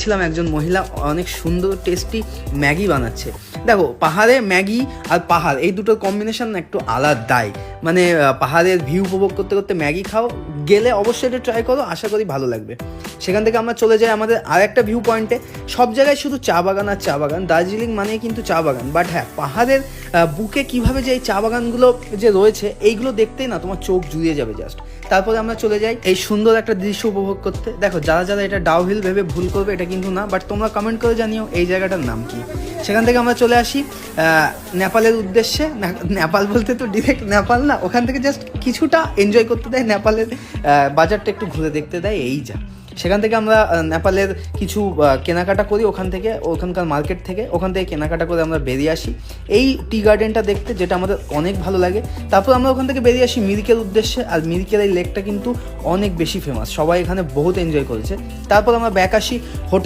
ছিলাম একজন মহিলা অনেক সুন্দর টেস্টি ম্যাগি বানাচ্ছে। দেখো, পাহাড়ে ম্যাগি আর পাহাড় এই দুটোর কম্বিনেশন একটু আলাদাই। মানে পাহাড়ের ভিউ উপভোগ করতে করতে ম্যাগি খাও, গেলে অবশ্যই এটা ট্রাই করো, আশা করি ভালো লাগবে। সেখান থেকে আমরা চলে যাই আমাদের আর একটা ভিউ পয়েন্টে। সব জায়গায় শুধু চা বাগান আর চা বাগান, দার্জিলিং মানেই কিন্তু চা বাগান। বাট হ্যাঁ, পাহাড়ের বুকে কীভাবে যে এই চা বাগানগুলো যে রয়েছে, এইগুলো দেখতেই না তোমার চোখ জুড়িয়ে যাবে জাস্ট। তারপরে আমরা চলে যাই এই সুন্দর একটা দৃশ্য উপভোগ করতে। দেখো, যারা যারা এটা ডাউহিল ভেবে ভুল করবে, এটা কিন্তু না। বাট তোমরা কমেন্ট করে জানিও এই জায়গাটার নাম কি। সেখান থেকে আমরা চলে আসি নেপালের উদ্দেশ্যে। নেপাল বলতে তো ডিরেক্ট নেপাল না, ওখান থেকে জাস্ট কিছুটা এনজয় করতে দেয়, নেপালের বাজারটা একটু ঘুরে দেখতে দেয়, এই যা। সেখান থেকে আমরা নেপালের কিছু কেনাকাটা করি, ওখানকার মার্কেট থেকে। ওখান থেকে কেনাকাটা করে আমরা বেরিয়ে আসি এই টি গার্ডেনটা দেখতে, যেটা আমাদের অনেক ভালো লাগে। তারপর আমরা ওখান থেকে বেরিয়ে আসি মিরিকের উদ্দেশ্যে। আর মিরিকের এই লেকটা কিন্তু অনেক বেশি ফেমাস, সবাই এখানে বহুত এনজয় করেছে। তারপর আমরা ব্যাক আসি হোটেল